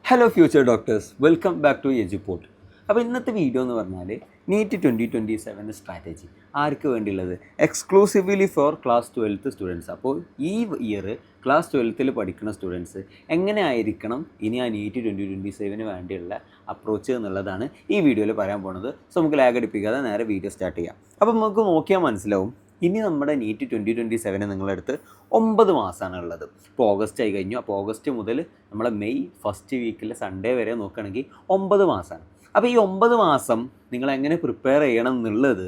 Hello future doctors, welcome back to Eduport. അപ്പോൾ ഇന്നത്തെ വീഡിയോ എന്ന് പറഞ്ഞാൽ നീറ്റ് 2027 സ്ട്രാറ്റജി ആർക്ക് വേണ്ടിയുള്ളത്, എക്സ്ക്ലൂസീവ്ലി ഫോർ ക്ലാസ് 12 സ്റ്റുഡൻസ്. അപ്പോൾ ഈ ഇയർ ക്ലാസ് 12 പഠിക്കുന്ന സ്റ്റുഡൻസ് എങ്ങനെ ആയിരിക്കണം ഇനി ആ നീറ്റ് 2027 വേണ്ടിയുള്ള അപ്രോച്ച് എന്നുള്ളതാണ് ഈ വീഡിയോയിൽ പറയാൻ പോകുന്നത്. സോ നമുക്ക് ലാഗ് അടിപ്പിക്കാതെ നേരെ വീഡിയോ സ്റ്റാർട്ട് ചെയ്യാം. അപ്പോൾ നമുക്ക് നോക്കിയാൽ മനസ്സിലാവും, ഇനി നമ്മുടെ നീറ്റ് 2027 നിങ്ങളടുത്ത് 9 മാസമാണ് ഉള്ളത്. ഇപ്പോൾ ഓഗസ്റ്റ് ആയി കഴിഞ്ഞു. അപ്പോൾ ഓഗസ്റ്റ് മുതൽ നമ്മളെ മെയ് ഫസ്റ്റ് വീക്കിൽ സൺഡേ വരെ നോക്കുകയാണെങ്കിൽ 9 മാസമാണ്. അപ്പോൾ ഈ 9 മാസം നിങ്ങൾ എങ്ങനെ പ്രിപ്പയർ ചെയ്യണം എന്നുള്ളത്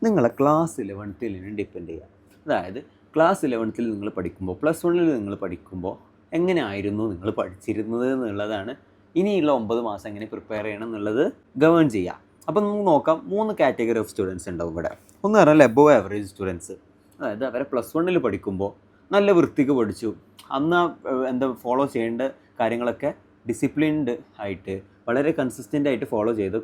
നിങ്ങളെ ക്ലാസ് 11ൽ ഡിപ്പെൻഡ് ചെയ്യുക. അതായത് ക്ലാസ് 11ൽ നിങ്ങൾ പഠിക്കുമ്പോൾ, +1 നിങ്ങൾ പഠിക്കുമ്പോൾ എങ്ങനെ ആയിരുന്നു നിങ്ങൾ പഠിച്ചിരുന്നത് എന്നുള്ളതാണ് ഇനിയുള്ള 9 മാസം എങ്ങനെ പ്രിപ്പയർ ചെയ്യണം എന്നുള്ളത് ഗവേൺ ചെയ്യുക. അപ്പോൾ നമുക്ക് നോക്കാം, 3 കാറ്റഗറി ഓഫ് സ്റ്റുഡൻസ് ഉണ്ടാവും ഇവിടെ. ഒന്ന് പറഞ്ഞാൽ എബോവ് ആവറേജ് സ്റ്റുഡൻസ്, അതായത് അവരെ +1 പഠിക്കുമ്പോൾ നല്ല വൃത്തിക്ക് പഠിച്ചു, അന്ന് ഫോളോ ചെയ്യേണ്ട കാര്യങ്ങളൊക്കെ ഡിസിപ്ലിൻഡ് ആയിട്ട് വളരെ കൺസിസ്റ്റൻ്റ് ആയിട്ട് ഫോളോ ചെയ്ത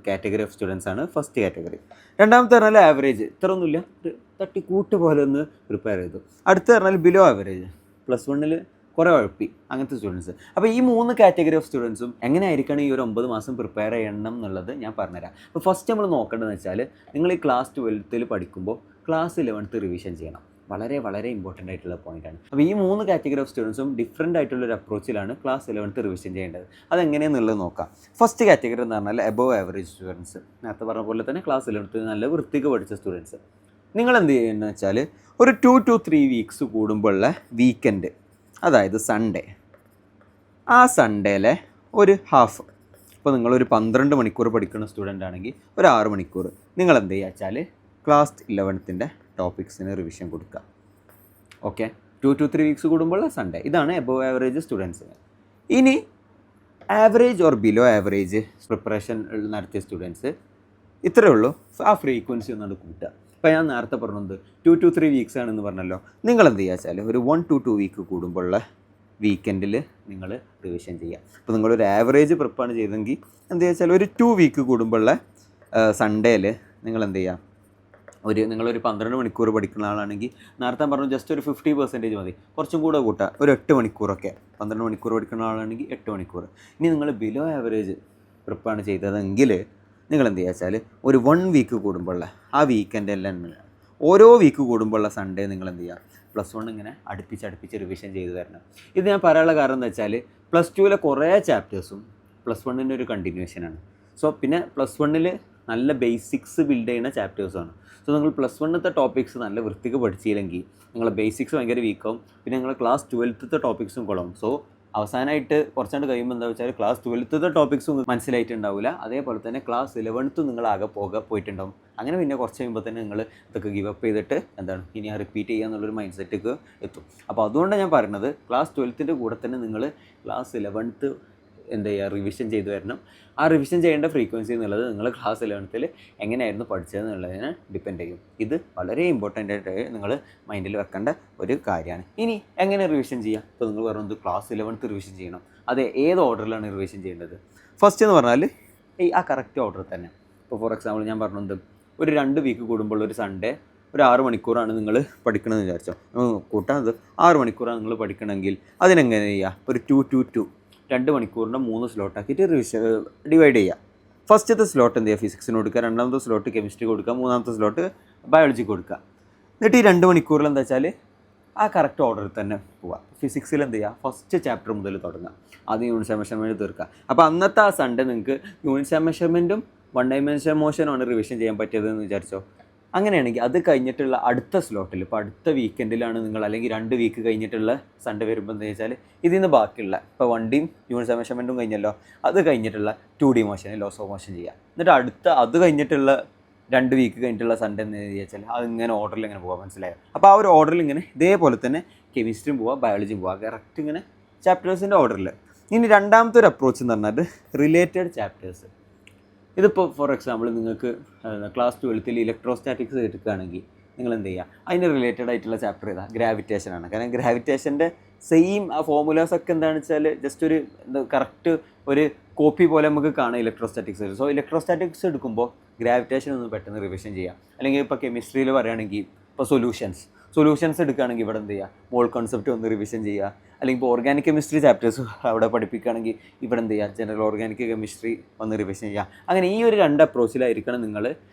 കാറ്റഗറി ഓഫ് സ്റ്റുഡൻസ് ആണ് ഫസ്റ്റ് കാറ്റഗറി. രണ്ടാമത്തെ പറഞ്ഞാൽ ആവറേജ്, ഇത്രയൊന്നുമില്ല, ഒരു തട്ടിക്കൂട്ട് പോലെ ഒന്ന് പ്രിപ്പയർ ചെയ്തു. അടുത്ത് പറഞ്ഞാൽ ബിലോ ആവറേജ്, +1 കുറേ ഉഴപ്പി, അങ്ങനത്തെ സ്റ്റുഡൻസ്. അപ്പോൾ ഈ 3 കാറ്റഗറി ഓഫ് സ്റ്റുഡൻസും എങ്ങനെ ആയിരിക്കണം ഈ ഒരു 9 മാസം പ്രിപ്പയർ ചെയ്യണം എന്നുള്ളത് ഞാൻ പറഞ്ഞുതരാം. അപ്പോൾ ഫസ്റ്റ് നമ്മൾ നോക്കേണ്ടതെന്ന് വെച്ചാൽ, നിങ്ങൾ ഈ ക്ലാസ് 12 പഠിക്കുമ്പോൾ ക്ലാസ് 11 റിവിഷൻ ചെയ്യണം. വളരെ വളരെ ഇമ്പോർട്ടൻ്റ് ആയിട്ടുള്ള പോയിൻ്റാണ്. അപ്പോൾ ഈ 3 കാറ്റഗറി ഓഫ് സ്റ്റുഡൻസും ഡിഫറൻ്റ് ആയിട്ടുള്ളൊരു അപ്രോച്ചിലാണ് ക്ലാസ് 11 റിവിഷൻ ചെയ്യേണ്ടത്. അതെങ്ങനെയാണെന്നുള്ളത് നോക്കാം. ഫസ്റ്റ് കാറ്റഗറി എന്ന് പറഞ്ഞാൽ എബോവ് ആവറേജ് സ്റ്റുഡൻസ്. നേരത്തെ പറഞ്ഞ പോലെ തന്നെ ക്ലാസ് 11 നല്ല വൃത്തിക്ക് പഠിച്ച സ്റ്റുഡൻസ്. നിങ്ങൾ എന്ത് ചെയ്യുന്നത് വെച്ചാൽ, ഒരു 2 to 3 വീക്സ് കൂടുമ്പോഴുള്ള വീക്കെൻഡ്, അതായത് സൺഡേ, ആ സൺഡേയിലെ ഒരു ഹാഫ്, ഇപ്പോൾ നിങ്ങളൊരു 12 മണിക്കൂർ പഠിക്കുന്ന സ്റ്റുഡൻ്റ് ആണെങ്കിൽ ഒരു 6 മണിക്കൂർ നിങ്ങൾ എന്ത് ചെയ്യുക വെച്ചാൽ ക്ലാസ് 11ൻ്റെ ടോപ്പിക്സിന് റിവിഷൻ കൊടുക്കുക. ഓക്കെ, 2 to 3 വീക്സ് കൂടുമ്പോൾ സൺഡേ. ഇതാണ് എബോവ് ആവറേജ് സ്റ്റുഡൻസിന്. ഇനി average or below average preparation നടത്തിയ സ്റ്റുഡൻസ് ഇത്രയേ ഉള്ളൂ. ആ ഫ്രീക്വൻസി ഒന്നാണ് കൂട്ടുക. ഇപ്പോൾ ഞാൻ നേരത്തെ പറഞ്ഞത് 2 to 3 വീക്സ് ആണെന്ന് പറഞ്ഞല്ലോ. നിങ്ങൾ എന്ത് ചെയ്യുക വെച്ചാൽ ഒരു 1 to 2 വീക്ക് കൂടുമ്പോഴുള്ള വീക്കെൻഡിൽ നിങ്ങൾ റിവിഷൻ ചെയ്യുക. ഇപ്പോൾ നിങ്ങളൊരു ആവറേജ് പ്രിപ്പാണ് ചെയ്തെങ്കിൽ എന്ത് ചെയ്യുക വെച്ചാൽ ഒരു 2 വീക്ക് കൂടുമ്പോഴുള്ള സൺഡേയിൽ നിങ്ങൾ എന്ത് ചെയ്യുക, നിങ്ങളൊരു 12 മണിക്കൂർ പഠിക്കുന്ന ആളാണെങ്കിൽ നേരത്തെ പറഞ്ഞു ജസ്റ്റ് ഒരു 50% മതി, കുറച്ചും കൂടെ കൂട്ടുക, ഒരു 8 മണിക്കൂറൊക്കെ. 12 മണിക്കൂർ പഠിക്കുന്ന ആളാണെങ്കിൽ 8 മണിക്കൂർ. ഇനി നിങ്ങൾ ബിലോ ആവറേജ് പ്രിപ്പാണ് ചെയ്തതെങ്കിൽ നിങ്ങൾ എന്ത് ചെയ്യുക വെച്ചാൽ ഒരു 1 വീക്ക് കൂടുമ്പോഴുള്ള ആ വീക്കെൻഡ് എല്ലാം ഓരോ വീക്ക് കൂടുമ്പോഴുള്ള സൺഡേ നിങ്ങൾ എന്ത് ചെയ്യുക, +1 ഇങ്ങനെ അടുപ്പിച്ച് റിവിഷൻ ചെയ്ത് തരണം. ഇത് ഞാൻ പറയാനുള്ള കാരണം എന്താ വെച്ചാൽ, +2 കുറേ ചാപ്റ്റേഴ്സും +1 ഒരു കണ്ടിന്യൂഷനാണ്. സോ പിന്നെ +1 നല്ല ബേസിക്സ് ബിൽഡ് ചെയ്യുന്ന ചാപ്റ്റേഴ്സാണ്. സോ നിങ്ങൾ +1 ടോപ്പിക്സ് നല്ല വൃത്തിക്ക് പഠിച്ചില്ലെങ്കിൽ നിങ്ങളെ ബേസിക്സ് ഭയങ്കര വീക്കാവും. പിന്നെ നിങ്ങൾ ക്ലാസ് 12 ടോപ്പിക്സും കൊള്ളും. സോ അവസാനമായിട്ട് കുറച്ചാണ്ട് കഴിയുമ്പോൾ എന്താ വെച്ചാൽ ക്ലാസ് 12 ടോപ്പിക്സും മനസ്സിലായിട്ടുണ്ടാവില്ല. അതേപോലെ തന്നെ ക്ലാസ് 11 നിങ്ങൾ ആകെ പോയിട്ടുണ്ടാവും. അങ്ങനെ പിന്നെ കുറച്ച് കഴിയുമ്പോൾ തന്നെ നിങ്ങൾ ഇതൊക്കെ ഗിവ് അപ്പ് ചെയ്തിട്ട് ഇനി ആ റിപ്പീറ്റ് ചെയ്യുക എന്നുള്ളൊരു മൈൻഡ് സെറ്റിലേക്ക് എത്തും. അപ്പോൾ അതുകൊണ്ടാണ് ഞാൻ പറയുന്നത്, ക്ലാസ് 12 കൂടെ തന്നെ നിങ്ങൾ ക്ലാസ് 11 എന്ത് ചെയ്യുക, റിവിഷൻ ചെയ്ത് വരണം. ആ റിവിഷൻ ചെയ്യേണ്ട ഫ്രീക്വൻസി എന്നുള്ളത് നിങ്ങൾ ക്ലാസ് 11 എങ്ങനെയായിരുന്നു പഠിച്ചതെന്നുള്ളതിനെ ഡിപ്പെൻഡ് ചെയ്യും. ഇത് വളരെ ഇമ്പോർട്ടൻ്റ് ആയിട്ട് നിങ്ങൾ മൈൻഡിൽ വെക്കേണ്ട ഒരു കാര്യമാണ്. ഇനി എങ്ങനെ റിവിഷൻ ചെയ്യാം? ഇപ്പോൾ നിങ്ങൾ പറയുന്നത് ക്ലാസ് 11 റിവിഷൻ ചെയ്യണം. അതെ, ഏത് ഓർഡറിലാണ് റിവിഷൻ ചെയ്യേണ്ടത്? ഫസ്റ്റ് എന്ന് പറഞ്ഞാൽ ആ കറക്റ്റ് ഓർഡർ തന്നെ. ഇപ്പോൾ ഫോർ എക്സാമ്പിൾ ഞാൻ പറഞ്ഞത്, ഒരു 2 വീക്ക് കൂടുമ്പോൾ ഒരു സൺഡേ ഒരു 6 മണിക്കൂറാണ് നിങ്ങൾ പഠിക്കണമെന്ന് വിചാരിച്ചോ. കൂട്ടാത് 6 മണിക്കൂറാണ് നിങ്ങൾ പഠിക്കണമെങ്കിൽ അതിനെങ്ങനെ ചെയ്യുക? ഒരു 2 to 2 2 മണിക്കൂറിൻ്റെ 3 സ്ലോട്ടാക്കിയിട്ട് ഡിവൈഡ് ചെയ്യുക. ഫസ്റ്റത്തെ സ്ലോട്ട് എന്ത് ചെയ്യുക, ഫിസിക്സിന് കൊടുക്കുക. രണ്ടാമത്തെ സ്ലോട്ട് കെമിസ്ട്രി കൊടുക്കുക. മൂന്നാമത്തെ സ്ലോട്ട് ബയോളജി കൊടുക്കുക. എന്നിട്ട് ഈ 2 മണിക്കൂറിൽ എന്താ വെച്ചാൽ ആ കറക്റ്റ് ഓർഡറിൽ തന്നെ പോവുക. ഫിസിക്സിൽ എന്ത് ചെയ്യുക, ഫസ്റ്റ് ചാപ്റ്റർ മുതൽ തുടങ്ങുക, ആദ്യം യൂണിറ്റ് മെഷർമെൻറ്റ് തീർക്കുക. അപ്പോൾ അന്നത്തെ ആ സൺഡേ നിങ്ങൾക്ക് യൂണിറ്റ് മെഷർമെൻറ്റും 1 ഡൈമെൻഷൻ മോഷനുമാണ് റിവിഷൻ ചെയ്യാൻ പറ്റിയതെന്ന് വിചാരിച്ചോ. അങ്ങനെയാണെങ്കിൽ അത് കഴിഞ്ഞിട്ടുള്ള അടുത്ത സ്ലോട്ടിൽ, ഇപ്പോൾ അടുത്ത വീക്കെൻഡിലാണ് നിങ്ങൾ, അല്ലെങ്കിൽ 2 വീക്ക് കഴിഞ്ഞിട്ടുള്ള സൺഡേ വരുമ്പോൾ എന്താ വെച്ചാൽ ഇതിൽ നിന്ന് ബാക്കിയുള്ള, ഇപ്പോൾ 1Dയും യൂണിറ്റ് മെഷർമെൻറ്റും കഴിഞ്ഞല്ലോ, അത് കഴിഞ്ഞിട്ടുള്ള 2D motion, loss of motion ചെയ്യുക. എന്നിട്ട് അത് കഴിഞ്ഞിട്ടുള്ള 2 വീക്ക് കഴിഞ്ഞിട്ടുള്ള സൺഡേ എന്ന് വെച്ചാൽ അതിങ്ങനെ ഓർഡറിൽ ഇങ്ങനെ പോകാം. മനസ്സിലായോ? അപ്പോൾ ആ ഒരു ഓർഡറിൽ ഇങ്ങനെ ഇതേപോലെ തന്നെ കെമിസ്ട്രിയും പോവുക, ബയോളജിയും പോവുക, കറക്റ്റ് ഇങ്ങനെ ചാപ്റ്റേഴ്സിൻ്റെ ഓർഡറിൽ. ഇനി രണ്ടാമത്തെ ഒരു അപ്രോച്ച് എന്ന് പറഞ്ഞാൽ റിലേറ്റഡ് ചാപ്റ്റേഴ്സ്. ഇതിപ്പോൾ ഫോർ എക്സാമ്പിൾ നിങ്ങൾക്ക് ക്ലാസ് 12 ഇലക്ട്രോസ്റ്റാറ്റിക്സ് എടുക്കുകയാണെങ്കിൽ നിങ്ങൾ എന്ത് ചെയ്യുക, അതിന് റിലേറ്റഡ് ആയിട്ടുള്ള ചാപ്റ്റർ ഏതാ? ഗ്രാവിറ്റേഷനാണ്. കാരണം ഗ്രാവിറ്റേഷൻ്റെ സെയിം ആ ഫോർമുലാസ് ഒക്കെ എന്താണെന്ന് വെച്ചാൽ ജസ്റ്റ് ഒരു കറക്റ്റ് ഒരു കോപ്പി പോലെ നമുക്ക് കാണാം ഇലക്ട്രോസ്റ്റാറ്റിക്സ്. സോ ഇലക്ട്രോസ്റ്റാറ്റിക്സ് എടുക്കുമ്പോൾ ഗ്രാവിറ്റേഷൻ ഒന്ന് പെട്ടെന്ന് റിവിഷൻ ചെയ്യാം. അല്ലെങ്കിൽ ഇപ്പോൾ കെമിസ്ട്രിയിൽ പറയുകയാണെങ്കിൽ ഇപ്പോൾ സൊല്യൂഷൻസ് എടുക്കുകയാണെങ്കിൽ ഇവിടെ എന്ത് ചെയ്യുക, മോൾ കോൺസെപ്റ്റ് ഒന്ന് റിവിഷൻ ചെയ്യുക. അല്ലെങ്കിൽ ഇപ്പോൾ ഓർഗാനിക് കെമിസ്ട്രി ചാപ്റ്റേഴ്സ് അവിടെ പഠിപ്പിക്കുകയാണെങ്കിൽ ഇവിടെ എന്ത് ചെയ്യുക, ജനറൽ ഓർഗാനിക് കെമിസ്ട്രി ഒന്ന് റിവിഷൻ ചെയ്യുക. അങ്ങനെ ഈ ഒരു 2 അപ്രോച്ചിലായിരിക്കണം നിങ്ങൾ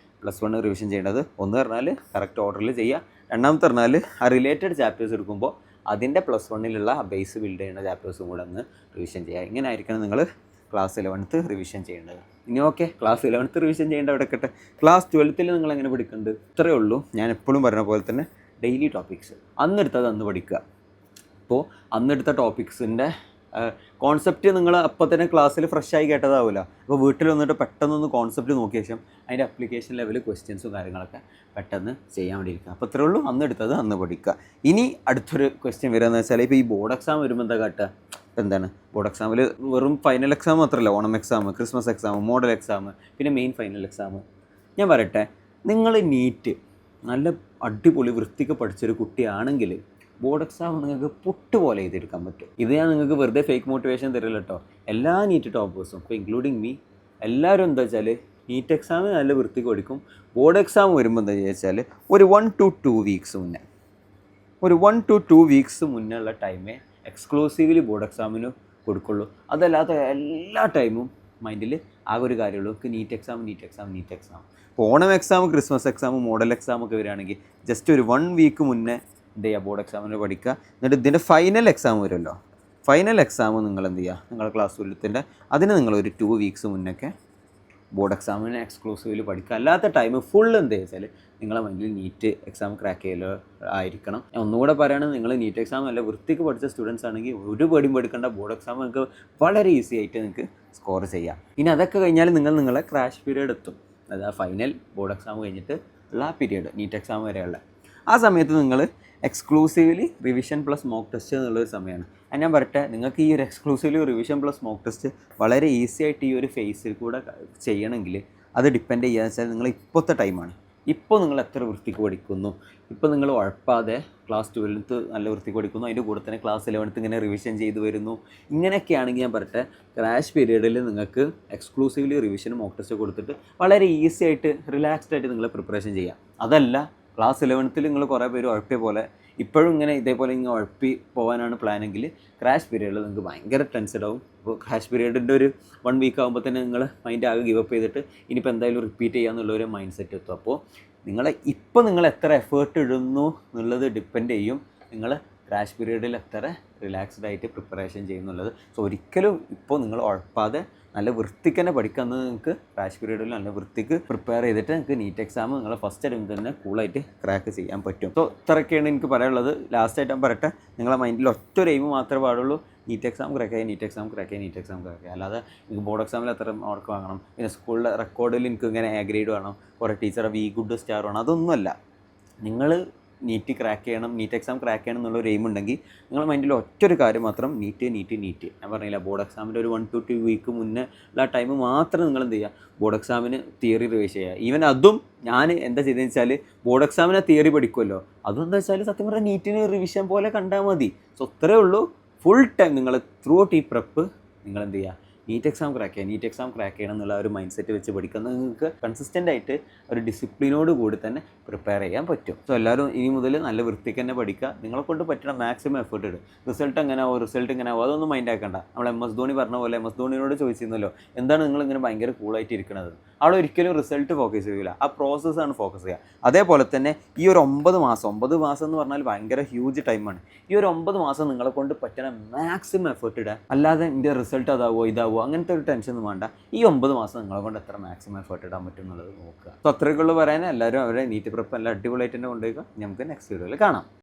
+1 റിവിഷൻ ചെയ്യേണ്ടത്. ഒന്ന് പറഞ്ഞാൽ കറക്റ്റ് ഓർഡറിൽ ചെയ്യുക, രണ്ടാമത്തെ പറഞ്ഞാൽ ആ റിലേറ്റഡ് ചാപ്റ്റേഴ്സ് എടുക്കുമ്പോൾ അതിൻ്റെ +1ലുള്ള ബേസ് ബിൽഡ് ചെയ്യുന്ന ചാപ്റ്റേഴ്സും കൂടെ ഒന്ന് റിവിഷൻ ചെയ്യുക. ഇങ്ങനെ ആയിരിക്കണം നിങ്ങൾ ക്ലാസ് 11th റിവിഷൻ ചെയ്യേണ്ടത്. ഇനി ഓക്കെ, ക്ലാസ് 11th റിവിഷൻ ചെയ്യേണ്ട അവിടെ കിട്ടെ. ക്ലാസ് 12th നിങ്ങൾ എങ്ങനെ പഠിക്കുന്നുണ്ട്? ഇത്രയേ ഉള്ളൂ. ഞാൻ എപ്പോഴും പറഞ്ഞ പോലെ തന്നെ ഡെയിലി ടോപ്പിക്സ് അന്നെടുത്തത് അന്ന് പഠിക്കുക. അപ്പോൾ അന്നെടുത്ത ടോപ്പിക്സിൻ്റെ കോൺസെപ്റ്റ് നിങ്ങൾ അപ്പോൾ തന്നെ ക്ലാസ്സിൽ ഫ്രഷായി കേട്ടതാവില്ല. അപ്പോൾ വീട്ടിൽ വന്നിട്ട് പെട്ടെന്നൊന്ന് കോൺസെപ്റ്റ് നോക്കിയ ശേഷം അതിൻ്റെ അപ്ലിക്കേഷൻ ലെവൽ ക്വസ്റ്റ്യൻസും കാര്യങ്ങളൊക്കെ പെട്ടെന്ന് ചെയ്യാൻ വേണ്ടിയിരിക്കുക. അപ്പോൾ ഇത്രയേ ഉള്ളൂ, അന്ന് എടുത്തത് അന്ന് പഠിക്കുക. ഇനി അടുത്തൊരു ക്വസ്റ്റ്യൻ വരികയെന്ന് വെച്ചാൽ ഇപ്പോൾ ഈ ബോർഡ് എക്സാം വരുമ്പോൾ എന്താ കാട്ടുക? എന്താണ് ബോർഡ് എക്സാമിൽ വെറും ഫൈനൽ എക്സാം മാത്രമല്ല, Onam exam, Christmas exam, model exam, പിന്നെ മെയിൻ ഫൈനൽ എക്സാം. ഞാൻ പറയട്ടെ, നിങ്ങൾ നീറ്റ് നല്ല അടിപൊളി വൃത്തിക്ക് പഠിച്ചൊരു കുട്ടിയാണെങ്കിൽ ബോർഡ് എക്സാം നിങ്ങൾക്ക് പൊട്ടുപോലെ എഴുതിയെടുക്കാൻ പറ്റും. ഇത് ഞാൻ നിങ്ങൾക്ക് വെറുതെ ഫേക്ക് മോട്ടിവേഷൻ തരില്ല കേട്ടോ. എല്ലാ നീറ്റ് ടോപ്പേഴ്സും ഇപ്പോൾ ഇൻക്ലൂഡിങ് മീ എല്ലാവരും എന്താ വെച്ചാൽ നീറ്റ് എക്സാം നല്ല വൃത്തിക്ക് പഠിക്കും. ബോർഡ് എക്സാം വരുമ്പോൾ എന്താ വെച്ചാൽ ഒരു 1 to 2 വീക്സ് മുന്നേ, ഒരു 1 to 2 വീക്സ് മുന്നേ ഉള്ള ടൈമേ എക്സ്ക്ലൂസീവ്ലി ബോർഡ് എക്സാമിന് കൊടുക്കുള്ളൂ. അതല്ലാത്ത എല്ലാ ടൈമും മൈൻഡിൽ ആകെ ഒരു കാര്യമുള്ളൂ, NEET exam, NEET exam, NEET exam. ഇപ്പോൾ Onam exam, Christmas exam, model exam ഒക്കെ വരികയാണെങ്കിൽ ജസ്റ്റ് ഒരു 1 വീക്ക് മുന്നേ എന്ത് ചെയ്യുക, ബോർഡ് എക്സാമിന് പഠിക്കുക. എന്നിട്ട് ഇതിൻ്റെ ഫൈനൽ എക്സാം വരുമല്ലോ, ഫൈനൽ എക്സാം നിങ്ങൾ എന്ത് ചെയ്യുക, നിങ്ങളുടെ ക്ലാസ് 12ൻ്റെ അതിന് നിങ്ങളൊരു 2 വീക്സ് മുന്നൊക്കെ ബോർഡ് എക്സാമിന് എക്സ്ക്ലൂസീവ്ലി പഠിക്കുക. അല്ലാത്ത ടൈം ഫുൾ എന്ത് വെച്ചാൽ നിങ്ങളെ മൈൻഡിൽ നീറ്റ് എക്സാം ക്രാക്ക് ചെയ്യലോ ആയിരിക്കണം. ഞാൻ ഒന്നുകൂടെ പറയുകയാണെങ്കിൽ നിങ്ങൾ നീറ്റ് എക്സാം നല്ല വൃത്തിക്ക് പഠിച്ച സ്റ്റുഡൻസ് ആണെങ്കിൽ ഒരു പേടിയും പഠിക്കേണ്ട, ബോർഡ് എക്സാം നിങ്ങൾക്ക് വളരെ ഈസി ആയിട്ട് നിങ്ങൾക്ക് സ്കോർ ചെയ്യാം. ഇനി അതൊക്കെ കഴിഞ്ഞാൽ നിങ്ങളെ ക്രാഷ് പീരീഡ് എത്തും. അതായത് ഫൈനൽ ബോർഡ് എക്സാം കഴിഞ്ഞിട്ട് ഉള്ള പീരീഡ്, നീറ്റ് എക്സാം വരെയുള്ള ആ സമയത്ത് നിങ്ങൾ exclusively revision plus mock test എന്നുള്ളൊരു സമയമാണ്. ഞാൻ പറയട്ടെ, നിങ്ങൾക്ക് ഈ ഒരു exclusively revision plus mock test വളരെ ഈസി ആയിട്ട് ഈ ഒരു ഫേസിൽ കൂടെ ചെയ്യണമെങ്കിൽ അത് ഡിപ്പെൻഡ് ചെയ്യുക വെച്ചാൽ നിങ്ങൾ ഇപ്പോഴത്തെ ടൈമാണ്. ഇപ്പോൾ നിങ്ങൾ എത്ര വൃത്തിക്ക് പഠിക്കുന്നു, ഇപ്പോൾ നിങ്ങൾ ഉഴപ്പാതെ ക്ലാസ് 12th നല്ല വൃത്തിക്ക് പഠിക്കുന്നു, അതിൻ്റെ കൂടെ തന്നെ ക്ലാസ് 11th ഇങ്ങനെ റിവിഷൻ ചെയ്ത് വരുന്നു. ഇങ്ങനെയൊക്കെയാണെങ്കിൽ ഞാൻ പറയട്ടെ, ക്രാഷ് പീരീഡിൽ നിങ്ങൾക്ക് എക്സ്ക്ലൂസീവ്ലി റിവിഷനും മോക്ക് ടെസ്റ്റ് കൊടുത്തിട്ട് വളരെ ഈസി ആയിട്ട് റിലാക്സ്ഡ് ആയിട്ട് നിങ്ങൾ പ്രിപ്പറേഷൻ ചെയ്യാം. അതല്ല ക്ലാസ് 11th നിങ്ങൾ കുറേ പേര് ഉഴപ്പിയ പോലെ ഇപ്പോഴും ഇങ്ങനെ ഇതേപോലെ ഇങ്ങനെ ഉഴപ്പി പോകാനാണ് പ്ലാനെങ്കിൽ ക്രാഷ് പീരീഡിൽ നിങ്ങൾക്ക് ഭയങ്കര ടെൻസ്ഡ് ആവും. അപ്പോൾ ക്രാഷ് പീരീഡിൻ്റെ ഒരു 1 വീക്ക് ആകുമ്പോൾ തന്നെ നിങ്ങൾ മൈൻഡ് ആകെ ഗിവ് അപ്പ് ചെയ്തിട്ട് ഇനിയിപ്പോൾ എന്തായാലും റിപ്പീറ്റ് ചെയ്യാന്നുള്ളൊരു മൈൻഡ് സെറ്റ് എത്തും. അപ്പോൾ നിങ്ങൾ എത്ര എഫേർട്ട് ഇടുന്നു എന്നുള്ളത് ഡിപ്പെൻഡ് ചെയ്യും നിങ്ങൾ ക്രാഷ് പീരീഡിൽ എത്ര റിലാക്സ്ഡ് ആയിട്ട് പ്രിപ്പറേഷൻ ചെയ്യുന്നുള്ളത്. സോ ഒരിക്കലും ഇപ്പോൾ നിങ്ങൾ ഉഴപ്പാതെ നല്ല വൃത്തിക്ക് തന്നെ പഠിക്കുന്നത് നിങ്ങൾക്ക് ക്രാഷ് പീരീഡിൽ നല്ല വൃത്തിക്ക് പ്രിപ്പയർ ചെയ്തിട്ട് നിങ്ങൾക്ക് നീറ്റ് എക്സാം നിങ്ങളെ ഫസ്റ്റ് അറ്റംപ്റ്റ് തന്നെ കൂളായിട്ട് ക്രാക്ക് ചെയ്യാൻ പറ്റും. സോ ഇത്രയൊക്കെയാണ് എനിക്ക് പറയാനുള്ളത്. ലാസ്റ്റായിട്ട് ഞാൻ പറയട്ടെ, നിങ്ങളെ മൈൻഡിൽ ഒറ്റൊരു എയിം മാത്രമേ പാടുള്ളൂ, നീറ്റ് എക്സാം ക്രാക്ക് ചെയ്യുക, നീറ്റ് എക്സാം ക്രാക്ക് ചെയ്യുക, നീറ്റ് എക്സാം ക്രാക്ക് ചെയ്യുക. അല്ലാതെ എനിക്ക് ബോർഡ് എക്സാമിൽ എത്ര മാർക്ക് വാങ്ങണം, പിന്നെ സ്കൂളിലെ റെക്കോർഡിൽ എനിക്ക് ഇങ്ങനെ എ ഗ്രേഡ് വേണം, കുറേ ടീച്ചറെ വി ഗുഡ് സ്റ്റാർ വേണം, അതൊന്നുമല്ല. നിങ്ങൾ നീറ്റ് ക്രാക്ക് ചെയ്യണം, നീറ്റ് എക്സാം ക്രാക്ക് ചെയ്യണം എന്നുള്ളൊരു എയിം ഉണ്ടെങ്കിൽ നിങ്ങളുടെ മൈൻഡിൽ ഒറ്റൊരു കാര്യം മാത്രം, നീറ്റ്. ഞാൻ പറഞ്ഞില്ല, ബോർഡ് എക്സാമിൻ്റെ ഒരു 1 to 2 വീക്ക് മുന്നേ ഉള്ള ടൈം മാത്രം നിങ്ങൾ എന്ത് ചെയ്യുക, ബോർഡ് എക്സാമിന് തിയറി റിവൈസ് ചെയ്യുക. ഈവൻ അതും ഞാൻ എന്താ ചെയ്തതെന്ന് വെച്ചാൽ, ബോർഡ് എക്സാമിനെ തിയറി പഠിക്കുമല്ലോ, അതെന്താ വെച്ചാൽ സത്യം പറഞ്ഞാൽ നീറ്റിന് റിവിഷൻ പോലെ കണ്ടാൽ മതി. സോ അത്രയേ ഉള്ളൂ. ഫുൾ ടൈം നിങ്ങൾ ത്രൂ ഔട്ട് ഈ പ്രെപ്പ് നിങ്ങൾ എന്ത് ചെയ്യുക, നീറ്റ് എക്സാം ക്രാക്ക് ചെയ്യണം എന്നുള്ള ഒരു മൈൻഡ് സെറ്റ് വെച്ച് പഠിക്കുന്നത് നിങ്ങൾക്ക് കൺസിസ്റ്റൻ്റ് ആയിട്ട് ഒരു ഡിസിപ്ലിനോട് കൂടി തന്നെ പ്രിപ്പയർ ചെയ്യാൻ പറ്റും. സോ എല്ലാവരും ഇനി മുതൽ നല്ല വൃത്തിക്ക് തന്നെ പഠിക്കുക. നിങ്ങളെ കൊണ്ട് പറ്റുന്ന മാക്സിമം എഫേർട്ട് ഇടും. റിസൾട്ട് എങ്ങനെ ആവും അതൊന്നും മൈൻഡ് ആക്കണ്ട. നമ്മൾ MS ധോണി പറഞ്ഞ പോലെ, MS ധോണിയോട് ചോദിച്ചിരുന്നല്ലോ, എന്താണ് നിങ്ങളിങ്ങനെ ഭയങ്കര കൂളായിട്ട് ഇരിക്കുന്നത്? അവിടെ ഒരിക്കലും റിസൾട്ട് ഫോക്കസ് ചെയ്യില്ല, ആ പ്രോസസ്സാണ് ഫോക്കസ് ചെയ്യുക. അതേപോലെ തന്നെ ഈ ഒരു 9 മാസം എന്ന് പറഞ്ഞാൽ ഭയങ്കര ഹ്യൂജ് ടൈമാണ്. ഈ ഒരു 9 മാസം നിങ്ങളെ കൊണ്ട് പറ്റുന്ന മാക്സിമം എഫേർട്ട് ഇടുക. അല്ലാതെ എൻ്റെ റിസൾട്ട് അതാവോ ഇതാവോ അങ്ങനത്തെ ഒരു ടെൻഷനൊന്നും വേണ്ട. ഈ 9 മാസം നിങ്ങളെ കൊണ്ട് എത്ര മാക്സിമം എഫേർട്ട് ഇടാൻ പറ്റും എന്നുള്ളത് നോക്കുക. സോ അത്രയ്ക്കുള്ള പറയാൻ എല്ലാവരും അവരെ നീറ്റ് പ്രിപ്പ് എല്ലാം അടിപൊളിയായിട്ട് തന്നെ കൊണ്ടുപോയിക്കുക. നമുക്ക് നെക്സ്റ്റ് വീഡിയോയിൽ കാണാം.